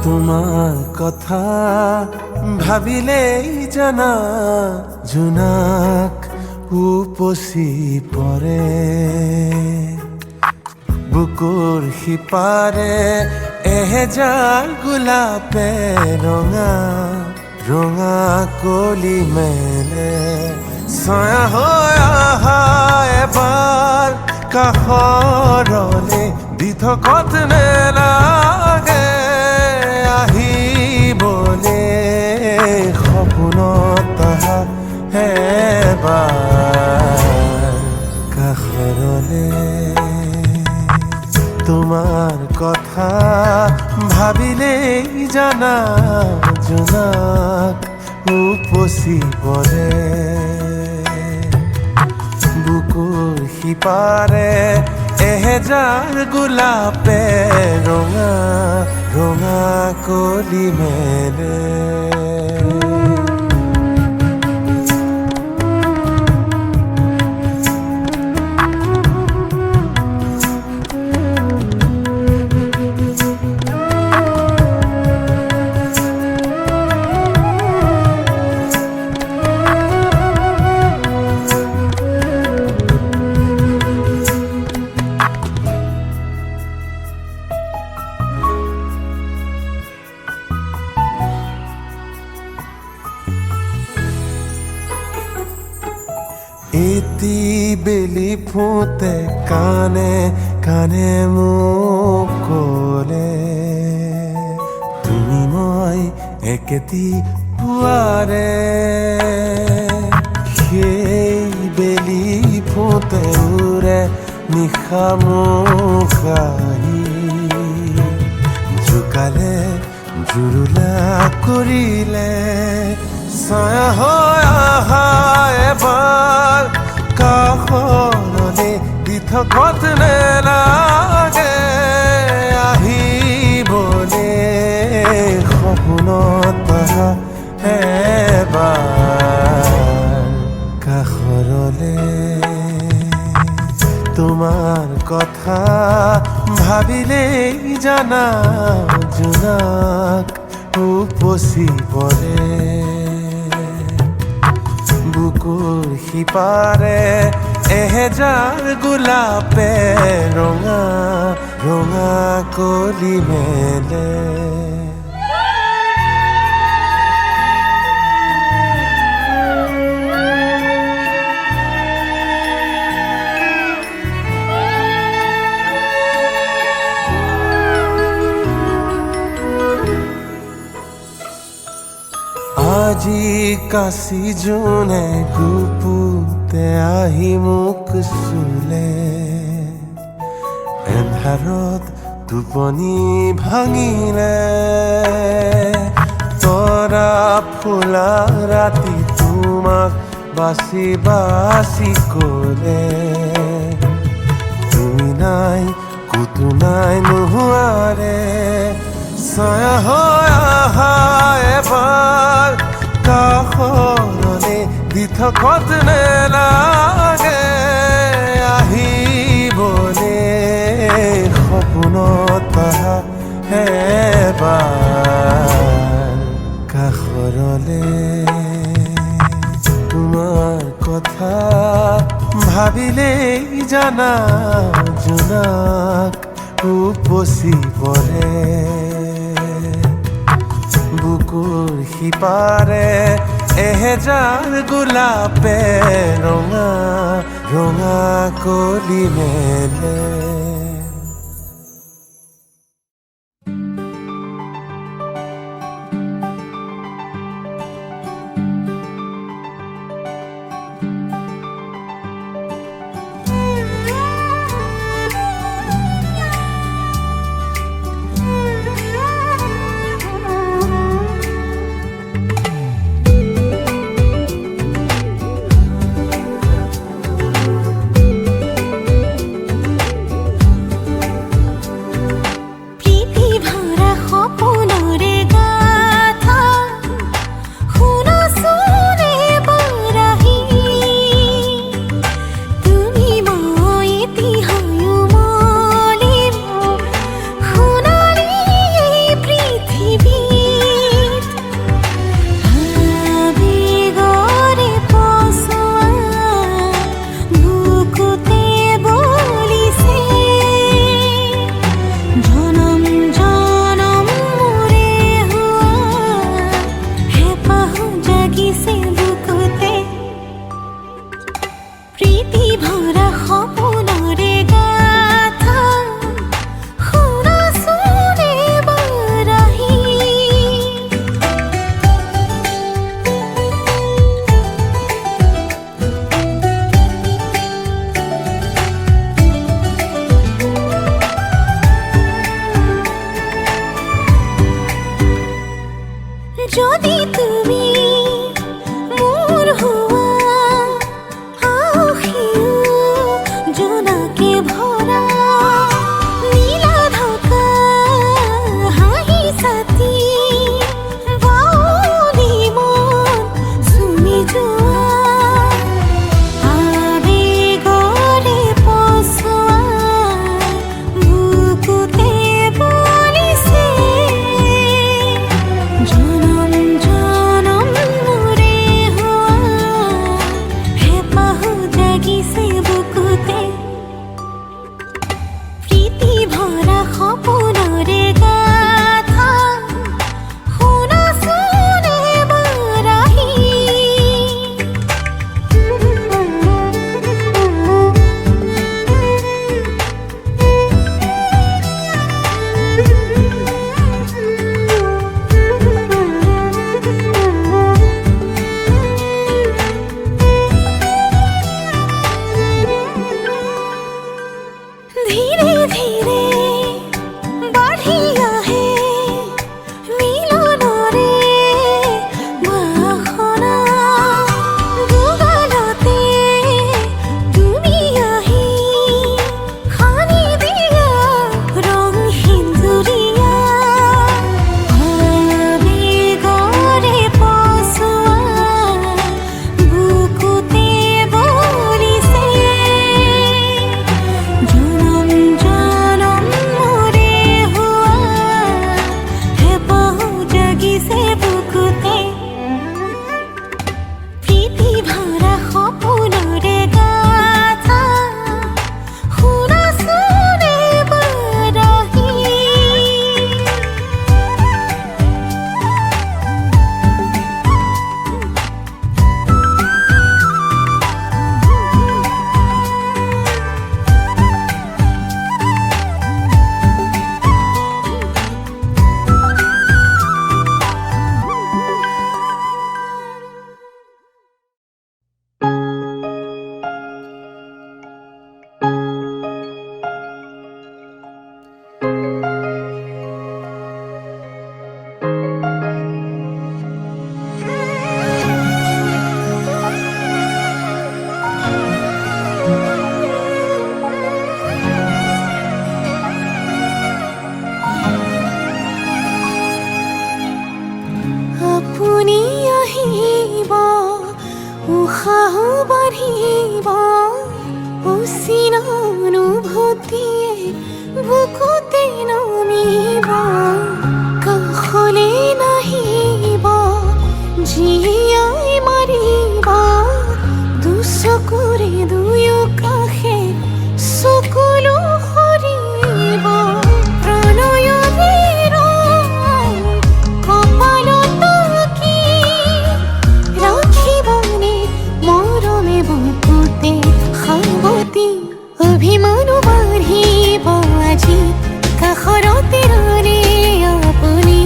তোমাৰ কথা ভাবিলেই জানা জোনাক উপচি পৰে বুকুৰ সিপাৰে এহেজাৰ গোলাপে ৰঙা ৰঙা কলি মেলে ছায়া হৈ আহা এবাৰ কাষৰলে দি থকত নেলাগে আহিবলে সপোনত আহা এবাৰ কাষৰলে তোমাৰ কথা ভাবিলেই জানা জোনাক উপচি পৰে বুকুৰ সিপাৰে এহেজাৰ গোলাপে ৰঙা ৰঙা কলি মেলে এটি বেলি ফুটে কানে কানে মোক ক'লে তুমি মই একেটি পুৱাৰে সেই বেলি ফুটে উৰে নিশা মোক আহি জোকালে জুৰুলা কৰিলে ছায়া হৈ আহা এবাৰ কাষৰলে দি থকত নেলাগে আহিবলে সপোনত আহা এবাৰ কাষৰলে তোমাৰ কথা ভাবিলেই জানা জোনাক উপচি পৰে বুকুৰ সিপাৰে এহেজাৰ গোলাপে ৰঙা ৰঙা কলি মেলে আজি কাশি জোনে গুপুতে আহি মোক চুলে এন্ধাৰত টোপনি ভাঙিলে তৰা ফুলা ৰাতি তোমাক বাচি বাচি ক'লে তুমি নাই ক'তো নাই নোহোৱাৰে ছায়া হৈ আহা এবাৰ কাষৰলে দি থকত নেলাগে আহিবলে সপোনত আহা এবাৰ কাষৰলে তোমাৰ কথা ভাবিলেই জানা জোনাক উপচি পৰে বুকুৰ সিপাৰে এহেজাৰ গোলাপে ৰঙা ৰঙা কলি মেলে উশাহ বাঢ়িব উচিনানুভূতিয়ে বুকুতে নামিব কাষলে নাহিব জীয়াই মাৰিব দুচকুৰে দুয়ো কাষে চকুলো সৰিব প্ৰণয়ৰে ৰং কপালত কি ৰাখিবনে মৰমে বুকুতে সাৱতি অভিমানো বাঢ়িব আজি কাষৰতে ৰ'লে আপুনি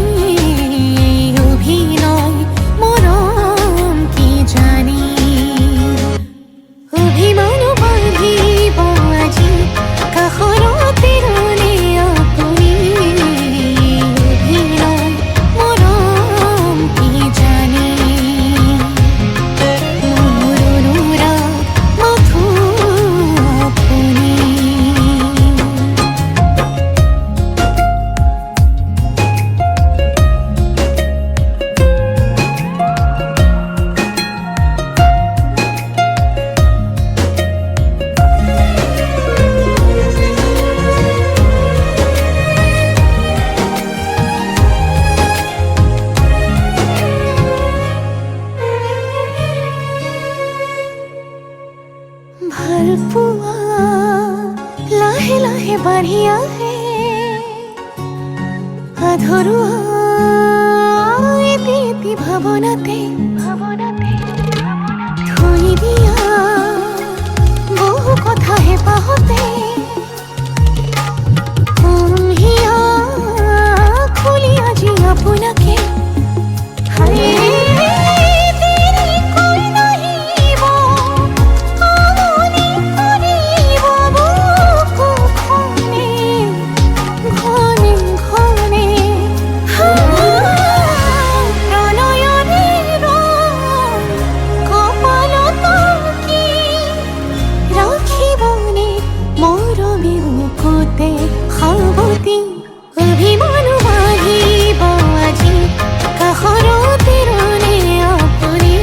অভিনয় মৰম কি জানি অভিমানো বাঢ়িব আজি কাষৰতে ৰ'লে আপুনি অভিনয় মৰম কি জানি মোৰ অনুৰাগ মাথো আপুনি ভাল পোৱা লাহে লাহে বাঢ়ি আহে আধৰুৱা এটি এটি ভাৱনাতে থৈ দিয়া বহু কথা হেঁপাহতে কমহিয়া খুলি আজি আপোনাকে সাৱতি অভিমানো বাঢ়িব আজি কাষৰতে ৰ'লে আপুনি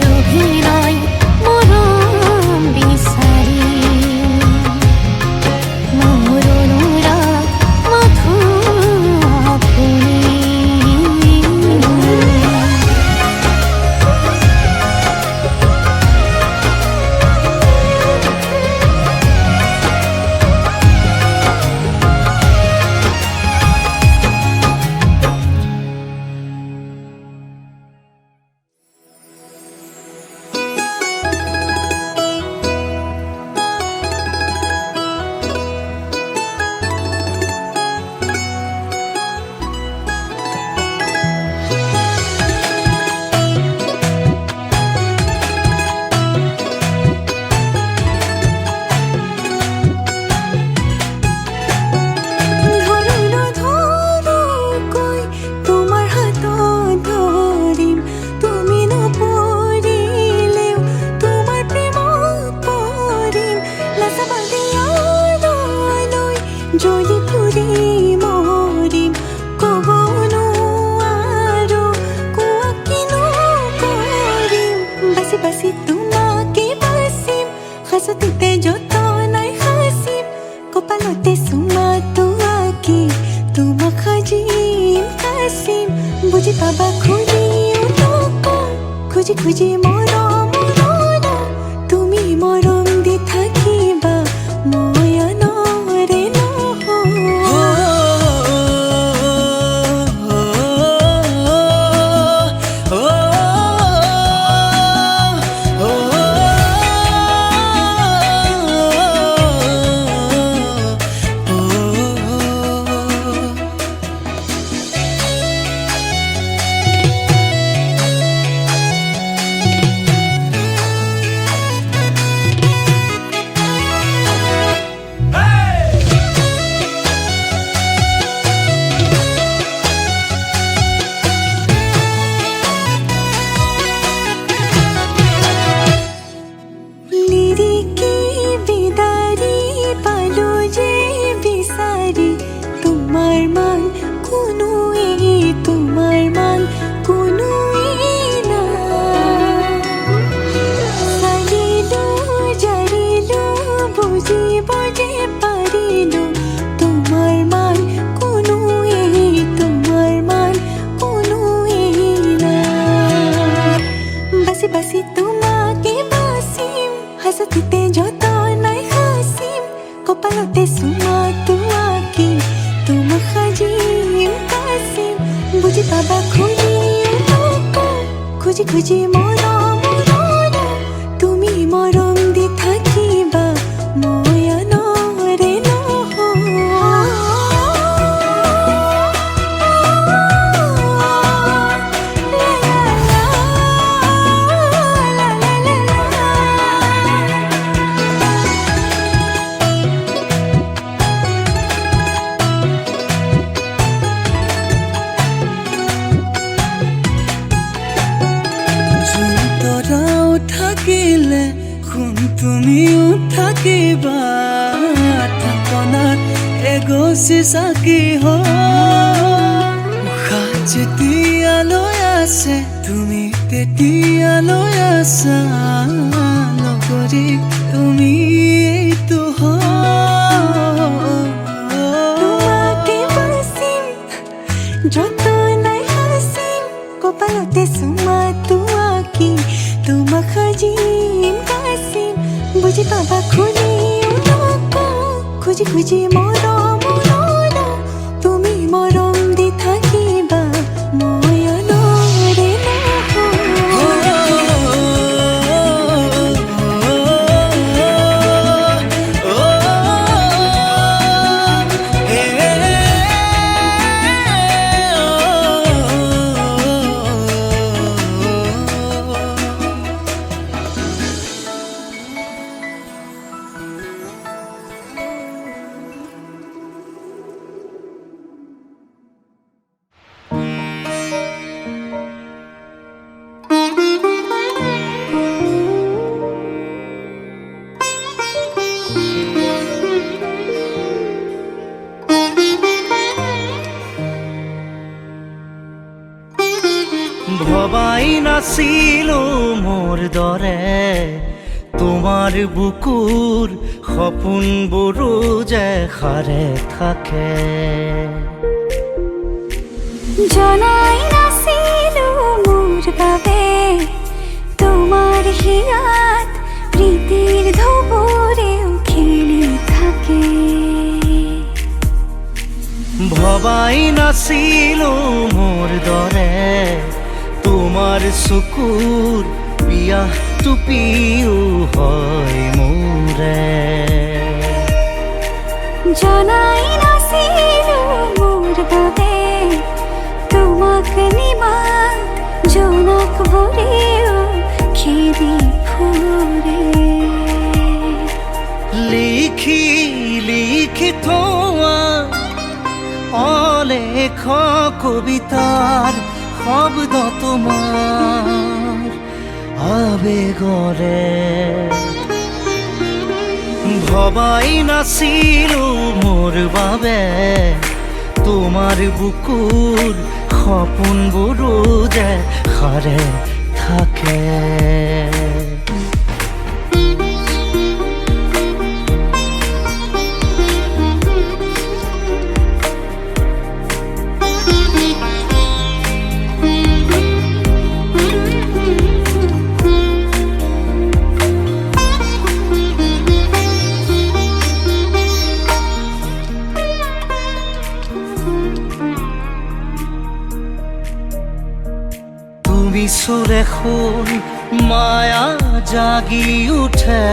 অভিনয় মৰম বিচাৰি মোৰ অনুৰাগ মাথো আপুনি যদি ফুৰি মৰিম ক'ব নোৱাৰো কোৱা কিনো কৰিম বাচি বাচি তোমাকে বাচিম সাঁচতিতে যতনাই সাঁচিম কপালতে চুমাটো আঁকি তোমাক সাজিম কাচিম বুজি পাবা খুজিও নকওঁ খুজি খুজি মৰম তুমি মৰম দি থাকিবা মই বাসি তোমাকে বাসিম হাসতিতে যত নাই হাসিম কপালতে সুমা তোমাকে তোমা খাজিম কাসিম বুঝি পাবা খুঁজি খুঁজি খুঁজি মরম তুমি মরম দি থাকিবা ময়া নরে নহ যন্তরাও থাকিলে খুন তুমিও থাকিবা থাপনাত এগছি চাকি উশাহ যেতিয়ালৈ আছে তুমি তেতিয়ালৈ আছা লগৰী তুমি এইটো তোমাকে বাসিম যত নাই হাসিম কপালতে সুমা তোমাকে তোমা খাজিম কাসিম বুঝি পাবা খুঁজি খুঁজি খুঁজি মরম তুমি মরম দি থাকিবা ময়া নরে ভবাই নাছিলো মোৰ দৰে তোমাৰ বুকুৰ সপোনবোৰো যে সাৰে থাকে জনাই নাছিলো মোৰ বাবে তোমাৰ হিয়াত প্ৰীতিৰ ধুবুৰেও খেলি থাকে ভবাই নাছিলো মোৰ দৰে তোমাৰ চকুৰ পিয়াহ টুপিও হয় মোৰে জনাই নাছিলো মোৰ বাবে তোমাক নিমাত জোনাক ভৰেও খেদি ফুৰে লিখি লিখি থোৱা অলেখ কবিতাৰ শব্দ তোমাৰ আবেগৰে ভবাই নাছিলো মোৰ বাবে তোমাৰ বুকুৰ সপোনবোৰো যে সাৰে থাকে সুৰে খুন মায়া জাগি উঠে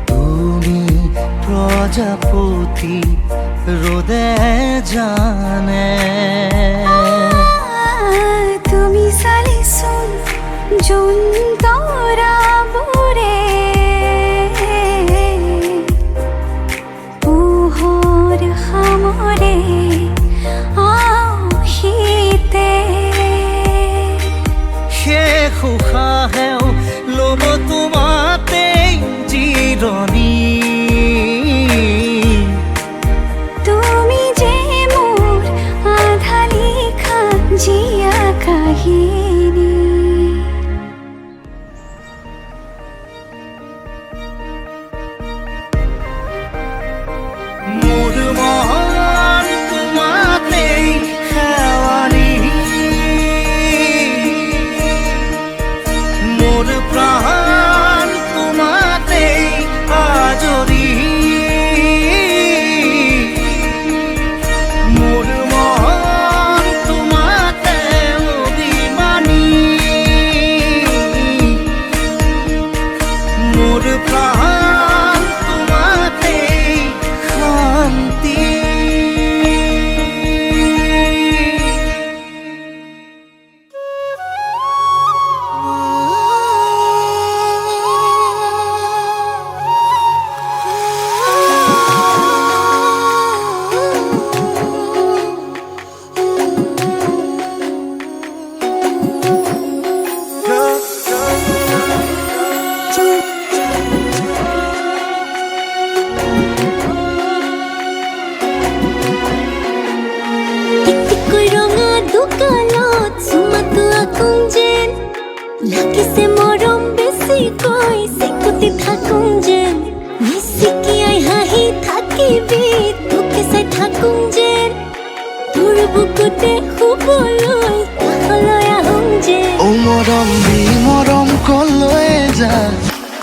তুমি প্ৰজাপতি ৰোদে জানে তুমি চালিছোন যোন তৰাবোৰে পোহৰ সামৰে উশাহেও ল'ব তোমাতেই জিৰণি তুমি যে মোৰ আধা লিখা জিয়া কাহিনী মোৰ মন তোমাতেই শেৱালি কৈ চিকুতি থাকোঁ যেন মিচিকিয়াই হাঁহি থাকিবি তোকে চাই থাকোঁ যেন তোৰ বুকুতে শুবলৈ কাষলৈ আহোঁ যেন ও মৰম দি মৰম কলৈ যা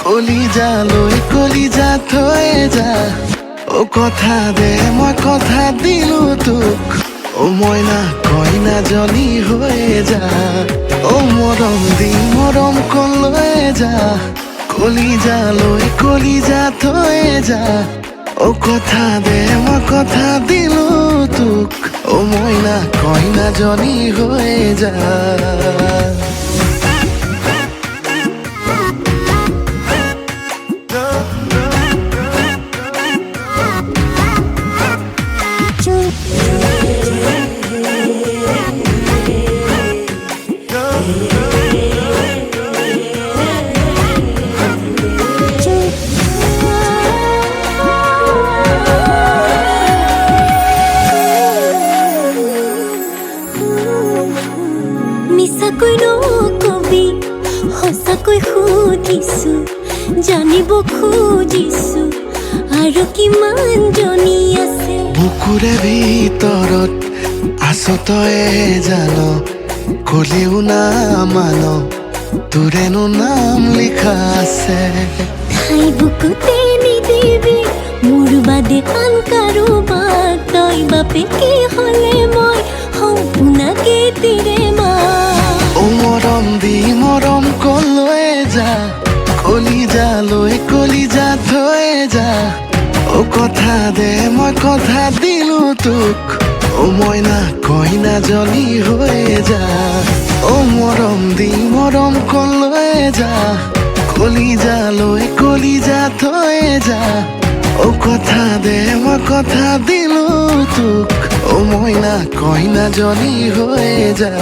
কলিজা থৈ যা ও কথা দে মই কথা দিলো তোক ও মইনা কইনাজনী হৈ যা ও মৰম দি মৰম কলৈ যা কলিজা থৈ যা ও কথা দে মই কথা দিলো তোক ও মইনা কইনাজনী হৈ যা মিছাকৈ নকবি সঁচাকৈ সুধিছো জানিব খুজিছো আৰু কিমান জনী আছে বুকুৰে ভিতৰত আছ তয়ে জান কলেও না মান তোৰেনো নাম লিখা আছে ঠাই বুকুতে নিদিবি মোৰ বাদে আন কাৰোবাক তই বাপে কি হ'লে মই সম্পূৰ্ণকে তিৰে মা ও মৰম দি মৰম কলৈ যা কলিজা থৈ যা ও কথা দে মই কথা দিলো তোক ও মইনা কইনাজনী হৈ যা ও মৰম দি মৰম কলৈ যা কলিজা থৈ যা ও কথা দে মই কথা দিলো তোক ও মইনা কইনাজনী হৈ যা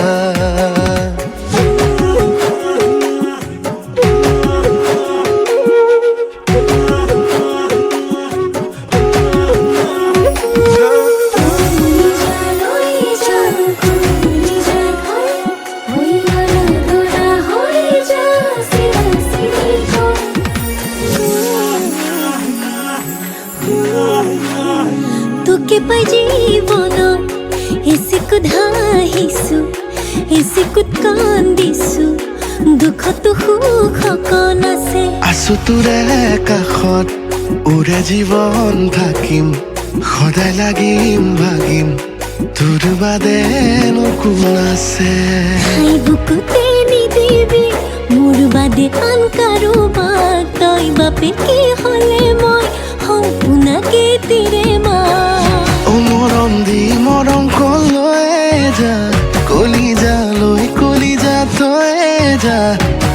তোকে পাই জীৱনত এচিকুত হাঁহিছো এচিকুত কান্দিছো দুখতো সুখ অকণ আছে আছো তোৰে কাষত ওৰে জীৱন থাকিম সদায় লাগিম ভাগিম তোৰ বাদে কোন আছে ঠাই বুকুতে নিদিবি মোৰ বাদে আন কাৰোবাক তই বাপে কি হ'লে মই সম্পূৰ্ণকে তিৰে মা ও মৰম দি মৰম কলৈ যা কলিজা থৈ যা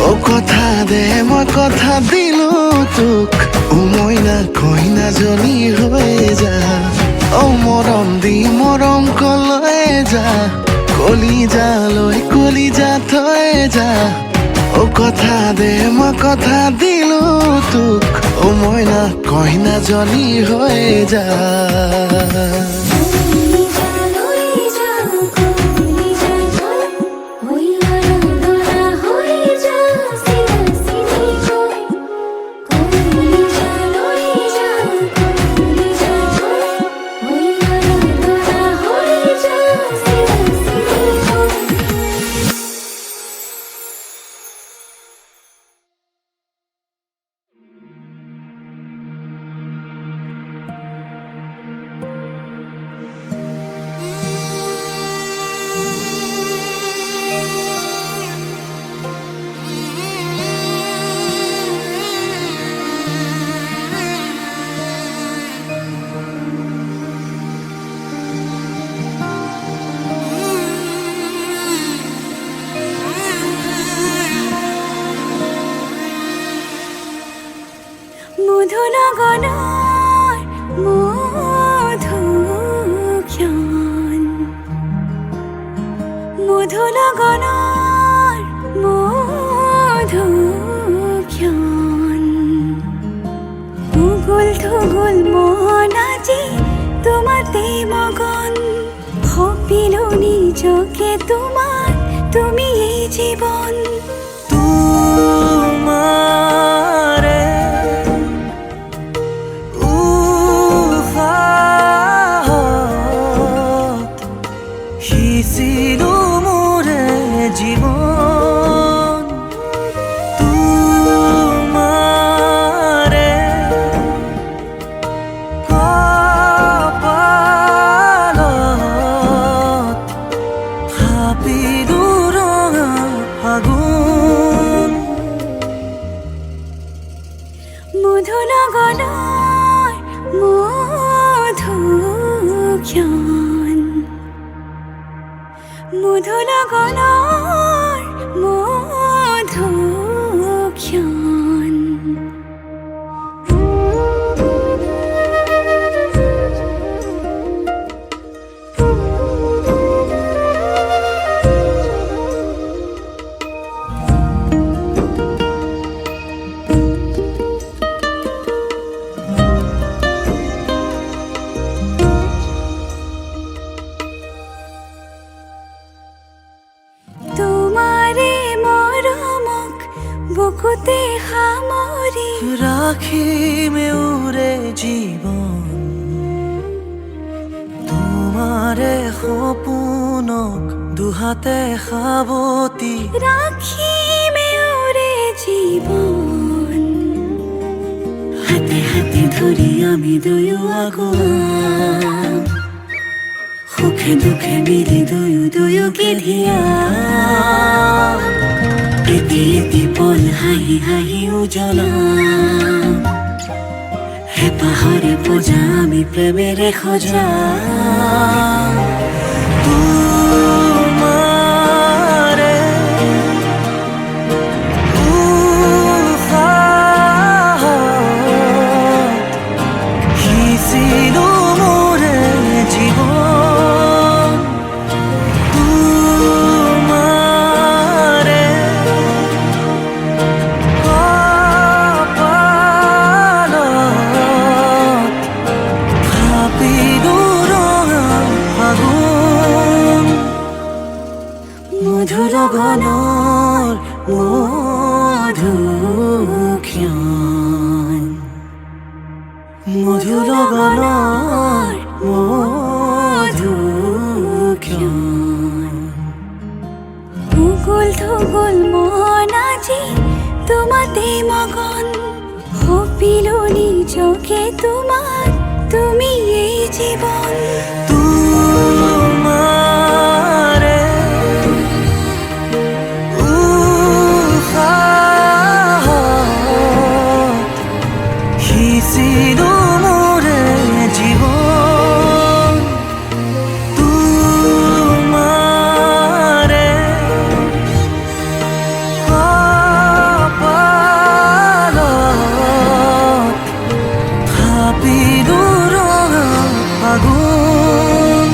ও কথা দে মই কথা দিলো তোক ও মইনা কইনাজনী হৈ যা ও মৰম দি মৰম কলৈ যা কলিজা থৈ যা ও কথা দে মই কথা দিলো তোক ও মইনা কইনাজনী হৈ যা মধুনগনৰ মধুক্ষণ মধুনগনৰ মধুক্ষণ উগুল থুগুল মন আজি তোমাতে মগন ভাবিলো নিজকে তোমাৰ তুমি এই জীৱন তোমাৰ জীবন তোমাৰে কপালত ভাবিলো ৰঙা ফাগুন মধু লগনৰ মধুক্ষণ মধু লগনৰ মধুক্ষণ তোমাৰে মৰমক বুকুতে সামৰি ৰাখিমে উৰে জীৱন তোমাৰে সপোনক দুহাতে সাৱতি ৰাখিমে উৰে জীৱন হাতে হাতে ধৰি আমি দুয়ো আগুৱাম সুখে দুখে মিলি দুয়োকে ধিয়া এটি এটি পল হাঁহি হাঁহি উজ্বলাম হেঁপাহৰে পূজা আমি প্ৰেমেৰে সজাম তোমাৰে উশাহত সিঁচিলো মোৰে জীৱন তোমাৰে কপালত ভাবিলো ৰঙা ফাগুন মধু লগনৰ মধুক্ষণ মধু লগনৰ মধুক্ষণ ভূগোল থুগোল মন আজি তোমাতে মগন সপিলো নিজকে তোমাক তুমি এই জীৱন তোমাৰে উশাহত সিঁচিলো মোৰে জীৱন তোমাৰে কপালত ভাবিলো ৰঙা ফাগুন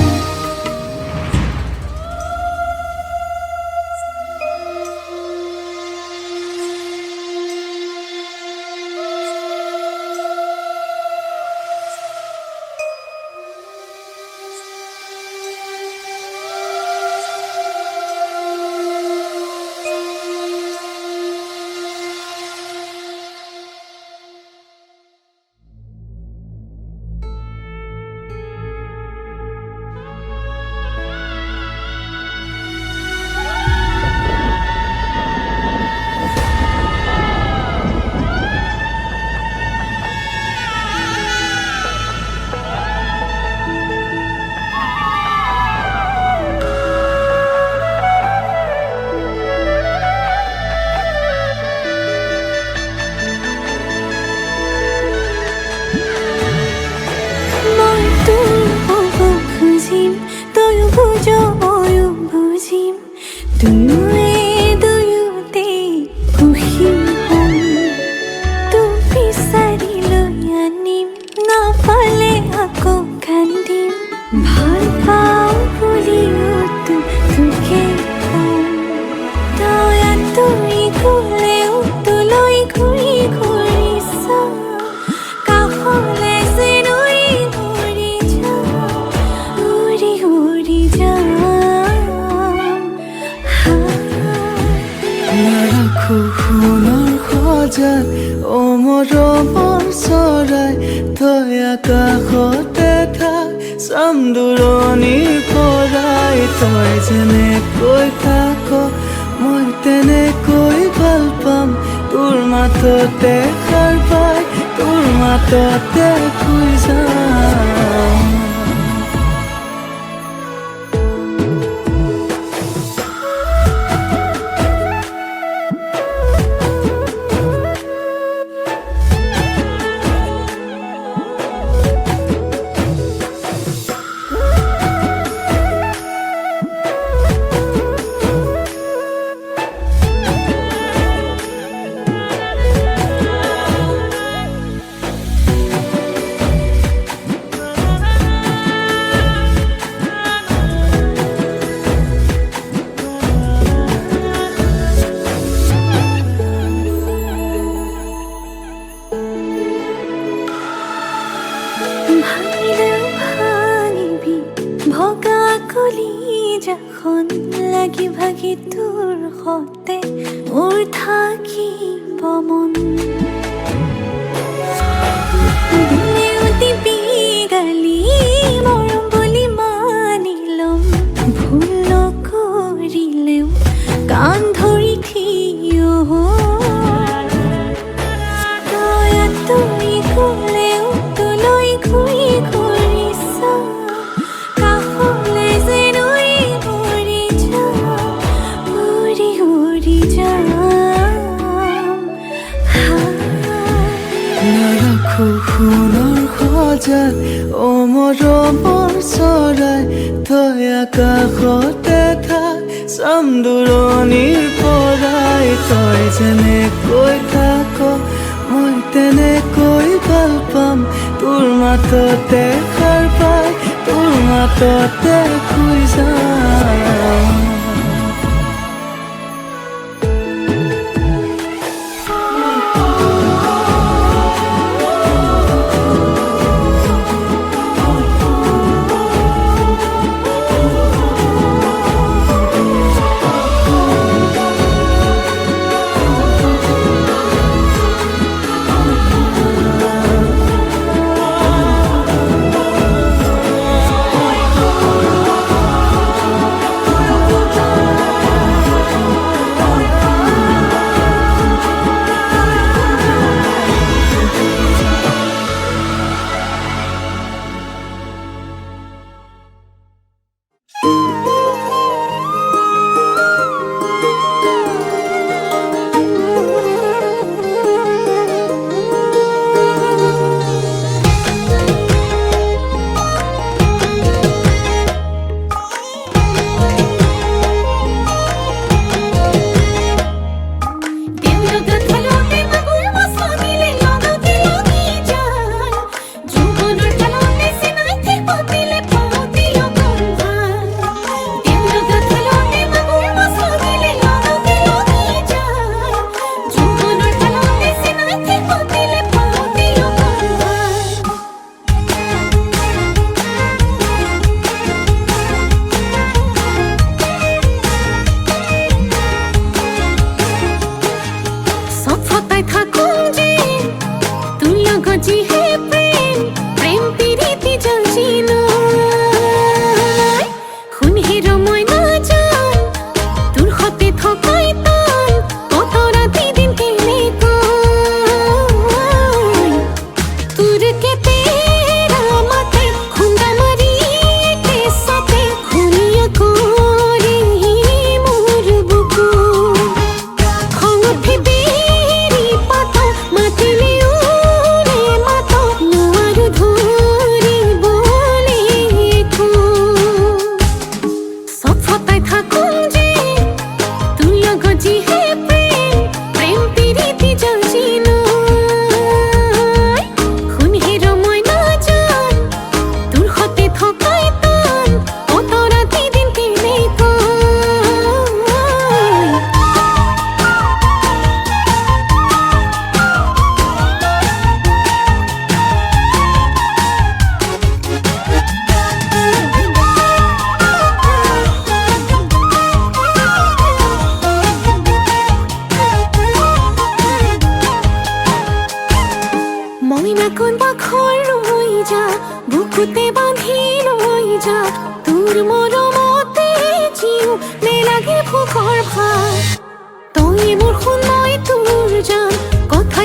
যাক অমৰমৰ চৰাই তই আকাশতে থাক চাম দূৰণিৰ পৰাই তই যেনেকৈ থাক মাততে সাৰ পাই তোৰ মাততে শুই যাম ভগা কলিজাখন লাগি ভাগি তোৰ সতে মোৰ থাকিব মন দিলেও দিবি গালি মৰম বুলি মানি ল'ম ভুল নকৰিলেও কাণ ধৰি থিয় তই আঁতৰি গ'লেও তোলৈ ঘূৰি ঘূৰি চাওঁ সোণৰ সজাত মৰমৰ চৰাই তই আকাশতে থাক চাম দূৰণিৰ পৰাই তই যেনেকৈ থাক মই তেনেকৈ ভাল পাম তোৰ মাততে সাৰ পাই তোৰ মাততে শুই যাম বুকুতে বান্ধি লৈ যা তোৰ মৰমতে জিও নেলাগে ভোকৰ ভাত তই মোৰ শুনাই তোৰ জান কথা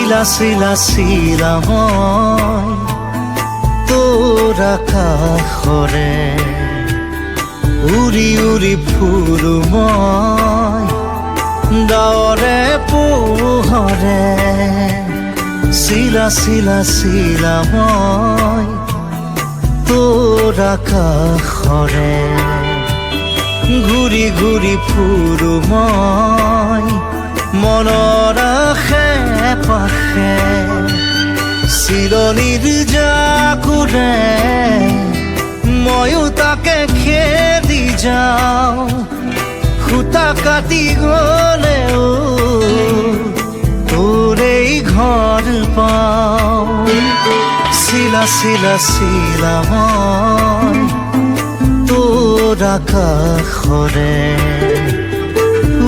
চিলা চিলা চিলা মই তোৰ আকাশৰে উৰি উৰি ফুৰো মই ডাৱৰে পোহৰে চিলা চিলা চিলা মই তোৰ আকাশৰে ঘূৰি ঘূৰি ফুৰো মই মনৰ আশে পাশে চিৰণিৰ জাকুৰে ময়ো তাকে খেদি যাওঁ খুটা কাটি গলেও তোৰেই ঘৰ পাওঁ চিলা চিলা চিলা মই তোৰ আকাশৰে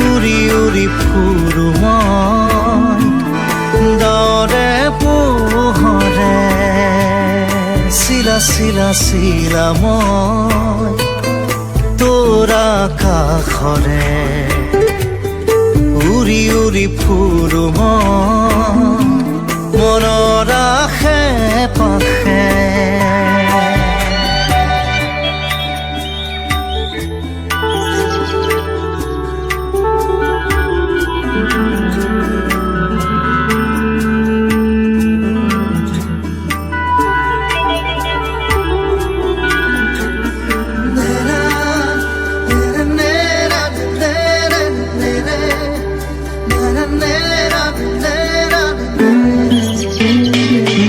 উৰি উৰি ফুৰো মই ডাৱৰে পোহৰে চিলা চিলা চিলা মই তোৰ আকাশৰে উৰি উৰি ফুৰো মই মনৰ আশে পাশে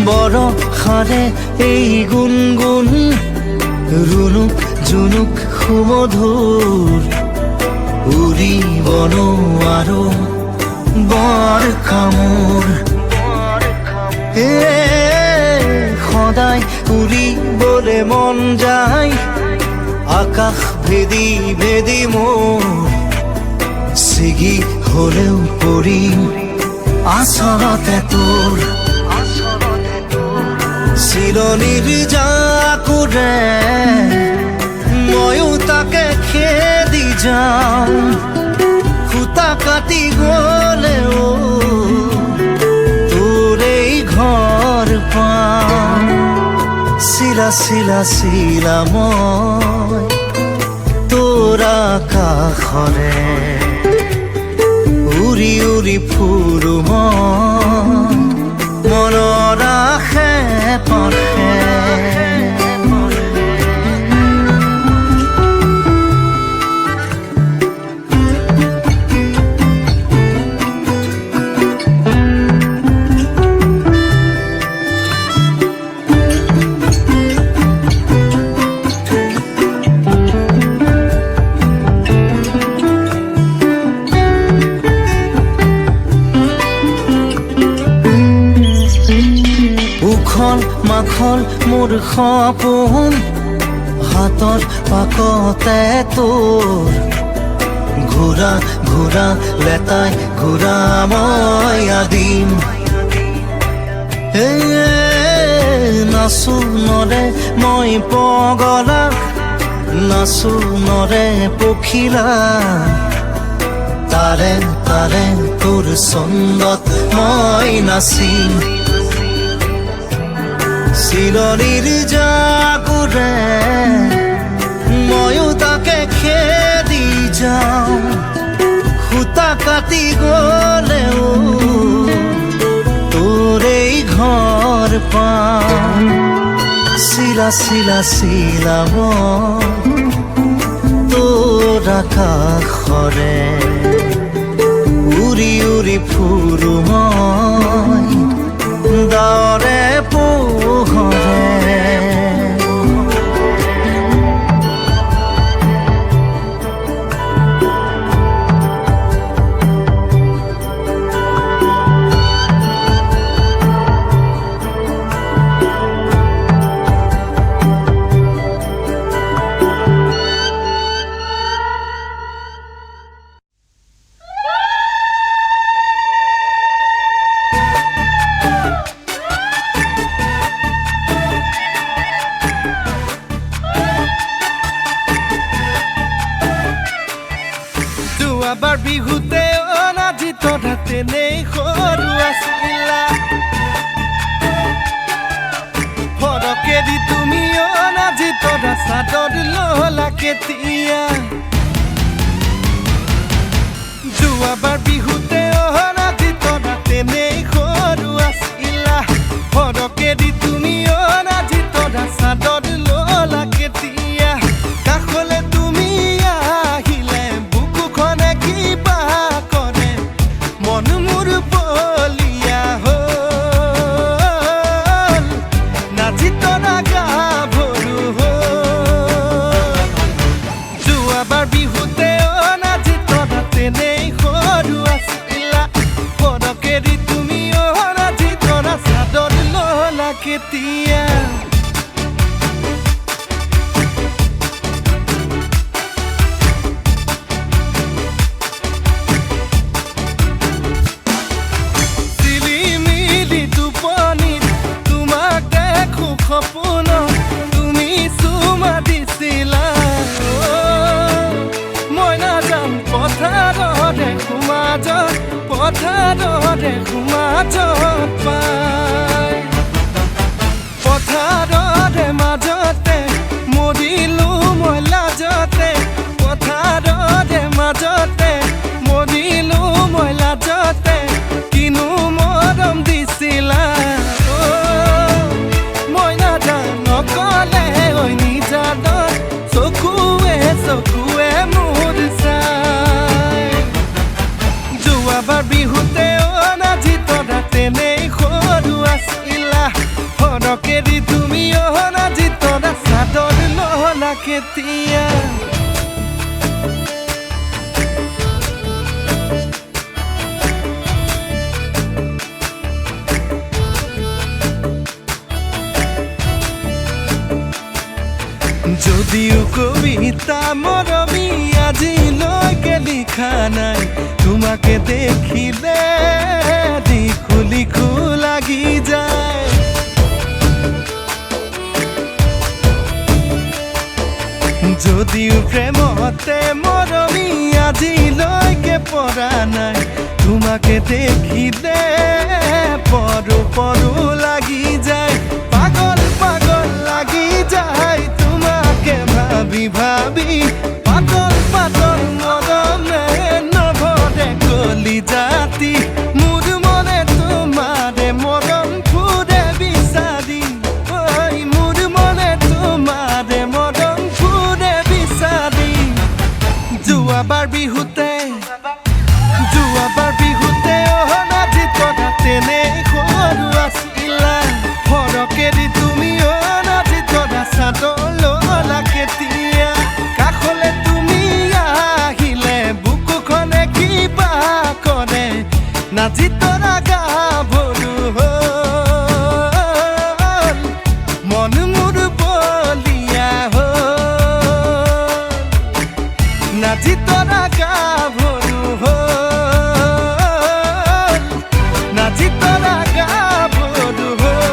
বৰষাৰে এই গুণগুণ ৰুণুক জুনুক সুমধুৰ উৰিব নোৱাৰো বৰ কামোৰ সদায় উৰিবলে মন যায় আকাশ ভেদি ভেদি মোৰ ছিগি হলেও পৰিম আচলতে তোৰ চিৰণিৰ জাকুৰে ময়ো তাকে খেদি যাওঁ খুটা কাটি গলেও তোৰেই ঘৰ পাওঁ চিলা চিলা চিলা মই তোৰ আকাশৰে উৰি উৰি ফুৰো মই মনৰ আশে পাশে মাখল মোৰ সপোন হাতৰ পাকতে তোৰ ঘূৰা ঘূৰা লেতাই ঘূৰা মই আদিম নাচো নৰে মই পগলা নাচো নৰে পখিলা তাৰে তাৰে তোৰ ছন্দত মই নাচিম চিৰণিৰ জাকুৰে ময়ো তাকে খেদি যাওঁ খুটা কাটি গলেও তোৰেই ঘৰ পাওঁ চিলা চিলা চিলা মই তোৰ আকাশৰে উৰি উৰি ফুৰো মই ডাৱৰে পোহৰে যোৱাবাৰ বিহুতে অনাজি তথাতে নেই সৰু আছিলা তৰা চাদৰ ললা কেতিয়া যোৱাবাৰ বিহুতে অনাজি তৰা তেনেই সৰু আছিলা সৰকে দি তুমি অনাজি তৰা চাদৰ ললা কেতিয়া কাষলে তুমি আহিলে বুকুখনে কিবা কৰে মন মোৰ বলিয়া হ'ল নাচি তৰা গাভৰু হ'ল যোৱাবাৰ বিহুতে অনাজি তৰা তেনেই সৰু আছিলা সৰকে দি তুমি অনাজি তৰা চাদৰ ললা কেতিয়া সপোনত তুমি চুমা দিছিলা মই নাযাম পথাৰৰে সমাজত পাই পথাৰৰে মাজতে মৰিলো মই লাজতে পথাৰৰে মাজতে মৰিলো মই লাজতে কিনো মৰম দিছিলা নকলে ঐ নিজাদত চকুৱে মোৰ চাই যোৱাবাৰ বিহুতে অনাজি তৰা তেনেই সৰু আছিলা সৰকে দি তুমি অনাজি তৰা চাদৰ ললা কেতিয়া যদিও কবিতা মৰমী আজিলৈকে লিখা নাই তোমাকে দেখিলে লিখো লিখো লাগি যায় যদিও প্ৰেমতে মৰমী আজিলৈকে পৰা নাই তোমাকে দেখিলে পৰো পৰো লাগি যায় পাগল পাগল লাগি যায় তোমাকে ভাবি ভাবি পাতল পাতল মৰমে নভৰে কলি জাতি মোৰ মনে তোমাৰে মৰম ফুৰে বিচাৰি ঐ মোৰ মনে তোমাৰে মৰম ফুৰে বিচাৰি যোৱাবাৰ বিহুতে অনাজি তৰা তেনেই সৰু আছিলা সৰকে দি তুমি অনাজি তৰা চাদৰ ললা কেতিয়া কাষলে তুমি আহিলে বুকুখনে কিবা কৰে নাচি তৰা গাভৰু হ'ল মন মোৰ বলিয়া হ'ল নাচি তৰা গাভৰু হ'ল নাচি তৰা গাভৰু হ'ল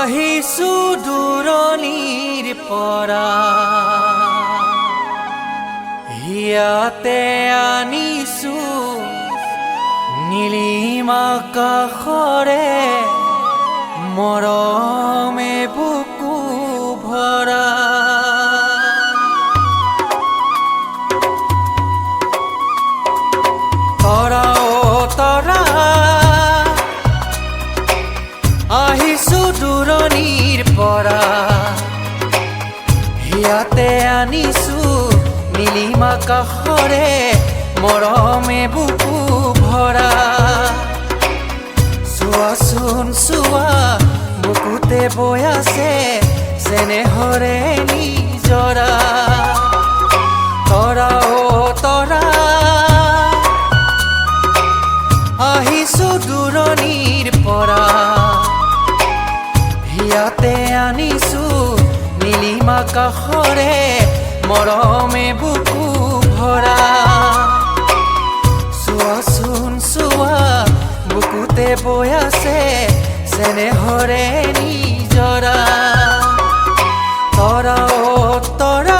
আহিছো দূৰণিৰ পৰা ইয়াতে আনিছো নীলিমা কাষৰে মৰমে বুকু ভৰা তৰা অ তৰা আহিছো দূৰণিৰ পৰা ইয়াতে আনিছো নীলিমা কাষৰে মৰমে বুকু ভৰা চোৱাচোন চোৱা বুকুতে বৈ আছে চেনেহৰে নিজৰা তৰা অ তৰা আহিছো দূৰণিৰ পৰা ইয়াতে আনিছো নীলিমা কাষৰে মৰমে বুকু ভৰা চোৱাচোন চোৱা বুকুতে বৈ আছে চেনেহৰে নিজৰা তৰা অ তৰা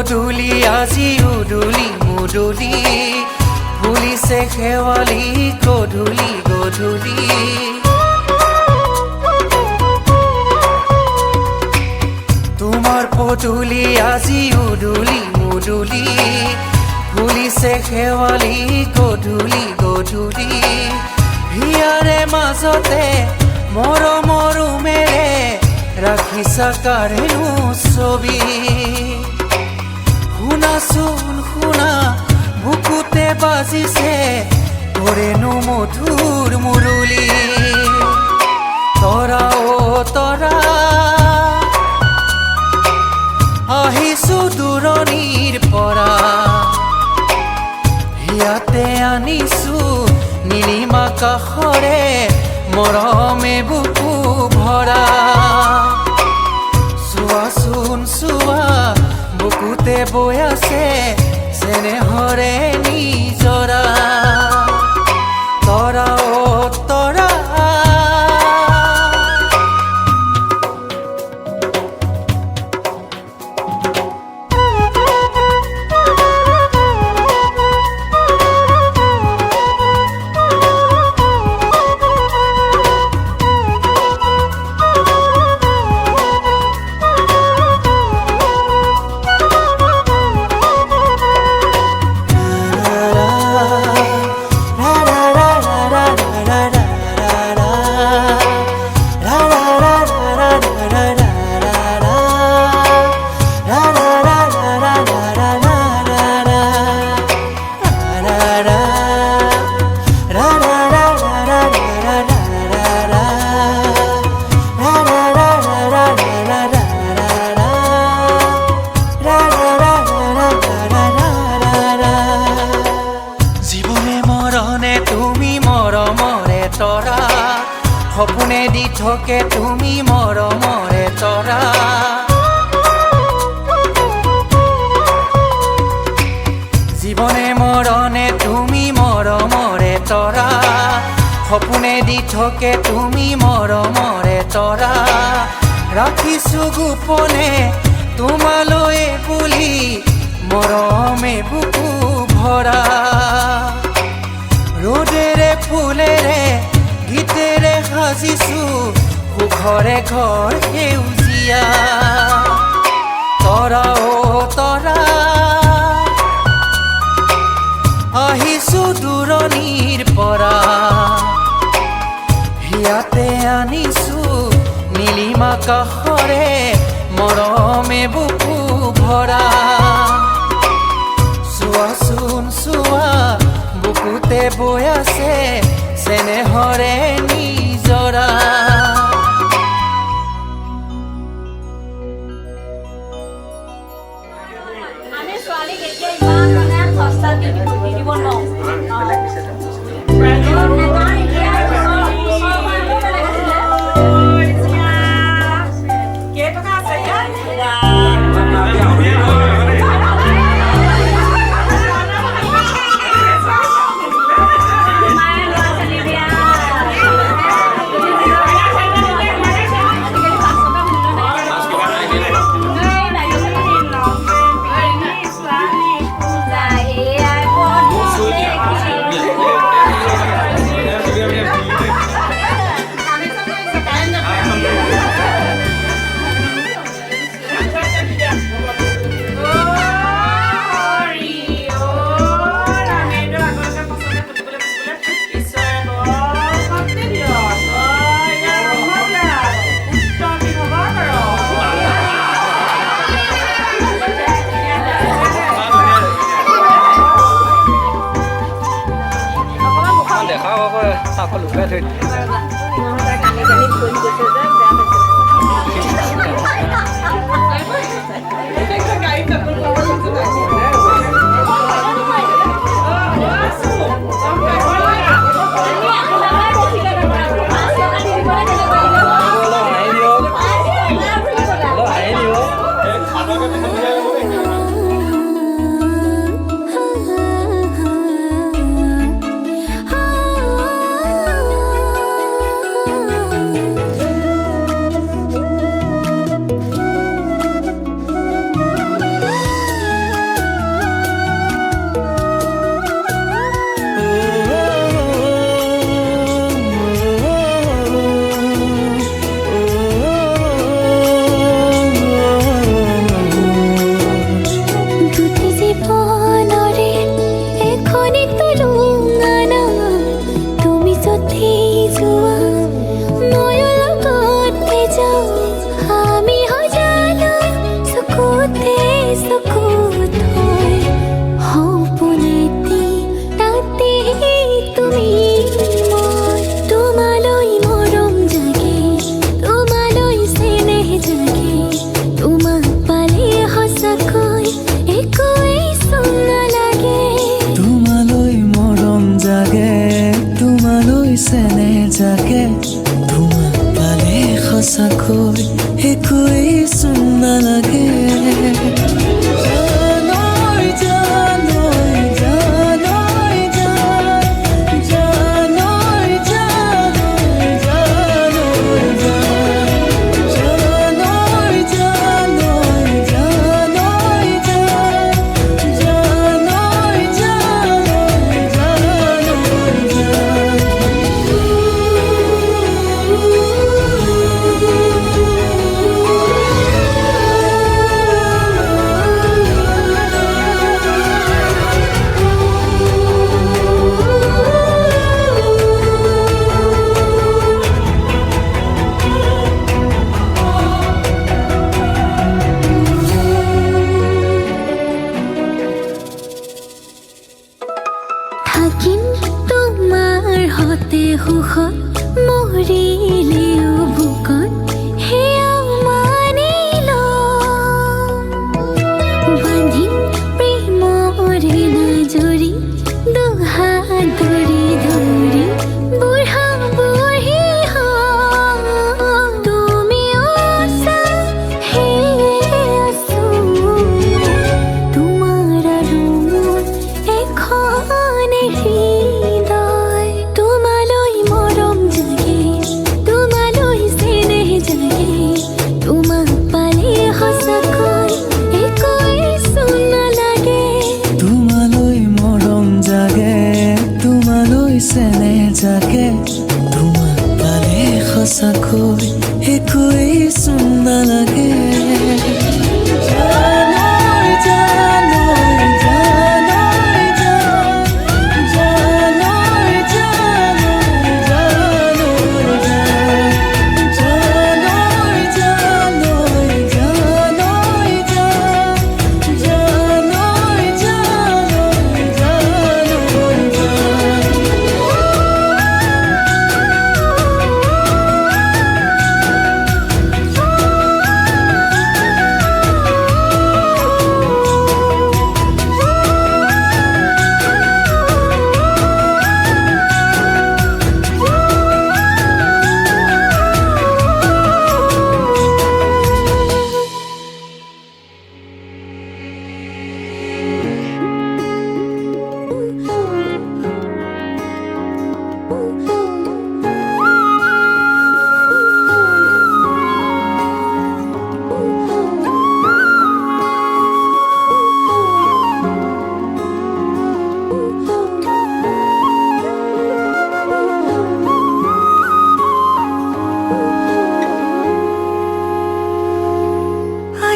পদূলি আজি উদুলি মুদুলি ফুলিছে শেৱালি গধূলি গধূলি তোমাৰ পদূলি আজি উদুলি মুদুলি ফুলিছে শেৱালি গধূলি গধূলি হিয়াৰে মাজতে মৰমৰ উমেৰে ৰাখিছা কাৰেনো ছবি শুনাচোন শুনা বুকুতে বাজিছে তোৰেনো মধুৰ মুৰলী তৰা অ তৰা আহিছো দূৰণিৰ পৰা ইয়াতে আনিছো নীলিমা কাষৰে মৰমে বুকু ভৰা চোৱাচোন চোৱা বুকুতে বৈ আছে চেনেহৰে নিজৰা তৰা অ তৰা সপোনে দি থাকে তুমি মৰমৰে তৰা জীৱনে মৰণে তুমি মৰমৰে তৰা সপোনে দি থাকে তুমি মৰমৰে তৰা ৰাখিছো গোপনে তোমালৈ বুলি মৰমে বুকু ভৰা ৰ'দেৰে ফুলেৰে গীতেৰে সাজিছো সুখৰে ঘৰ সেউজীয়া তৰা কাষৰে মৰমে বুকু ভৰা চোৱাচোন চোৱা বুকুতে বৈ আছে চেনেহৰে নিজৰা আমি ছোৱালীক এতিয়া ইমান মানে সস্তা দি দিব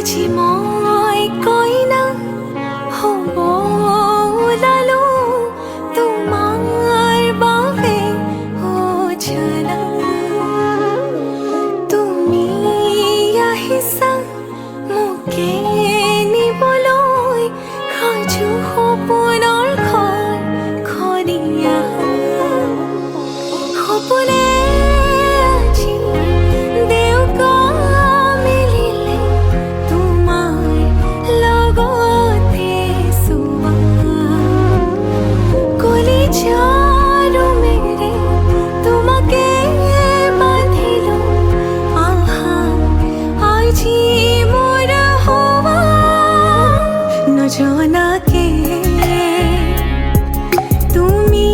আজি মই কইনা হ'ব ওলালো তোমাৰ বাবে ও জানা তুমি আহিছা মোকে নিবলৈ সাজু সপোনৰ ঘৰ খনিয়া সপোনে আজি দেউকা মিলিলে তোমাৰ লগতে চোৱা কলিজাৰো মেৰে তোমাকে বান্ধিলো আহা আজি মোৰ হোৱা নজনাকে তুমি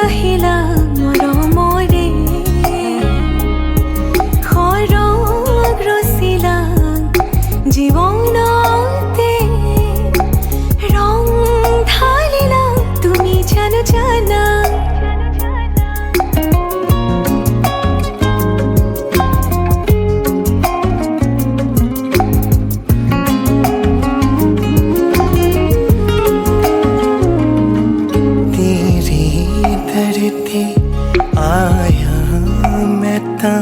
আহিলা মৰমৰে খৰগ ৰচিলা জীৱনতে ৰং ঢালিলা তুমি জানো জানা तेरी धरती आया मैं ता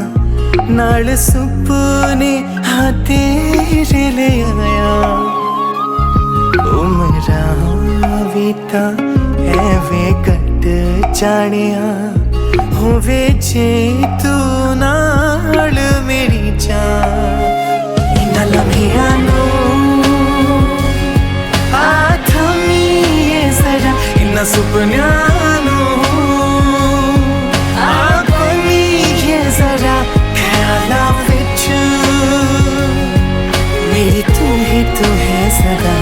नाल सुपने हाँ तेरे ले आया उमरा बीता एवे कट जानिया होवे जे तू नाल मेरी जान इन्ना लम्हिया नो जरा इन्ना सुपन्यानो आकोनी ये जरा ख्याला विच मेरी तू है सदा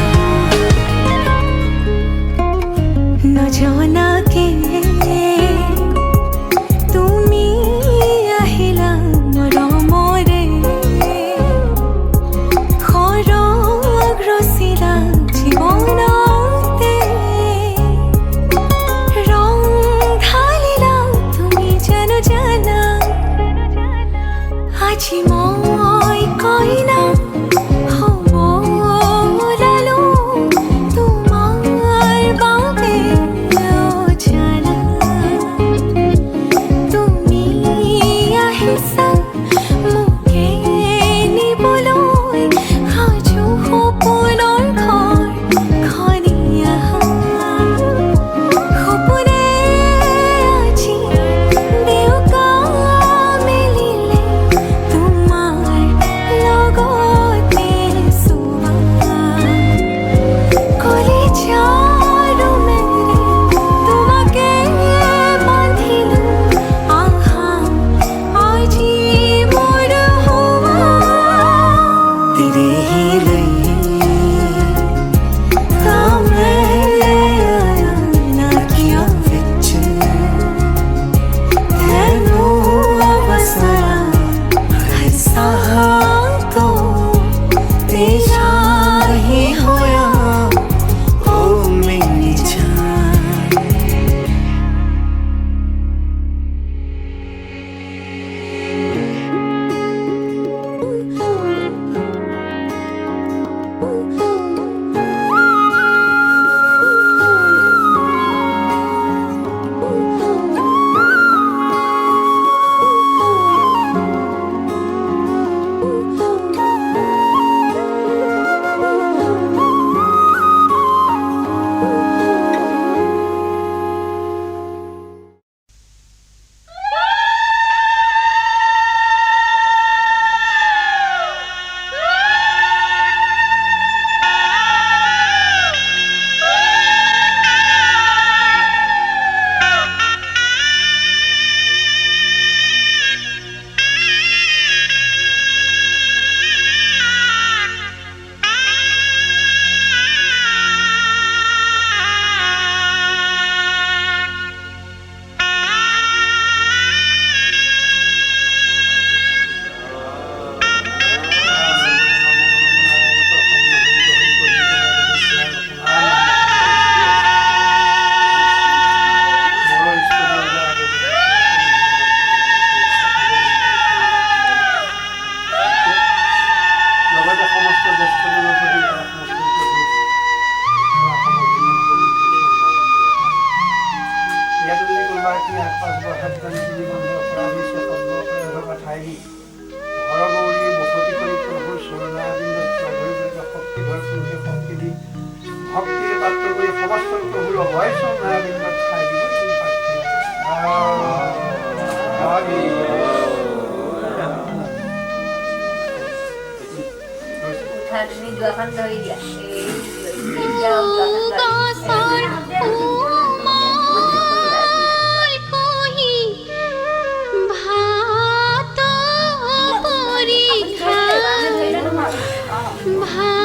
নজনাকে তুমি আহিলা মৰমৰে খৰগ ৰচিলা জীৱনতে ৰং ঢালিলা তুমি জানো জানা আজি মই কইনা হ'ব ওলালো তোমাৰ বাবে ও জানা তুমি আহিছা মোকে নিবলৈ সাজু সপোনৰ ঘৰ খনিয়া সপোনে আজি দেউকা মিলিলে তোমাৰ লগতে চোৱা কলিজাৰো মেৰে তোমাকে বান্ধিলো আহা আজি মোৰ হোৱা तेरे ही लिए ਤਾਂ ਮੈਂ ना किया विच ਤੈਨੂੰ ਵਸਾਇਆ हर साह तो तेरा ही होया ओ मेरी जान ভক্তিৰ পাত্ৰ কৰি সমস্ত প্ৰভুৰ বয়সৰ নাৰায়ণত ঠাই দিব তুমি দুখন ধৰি দিয়া ভাত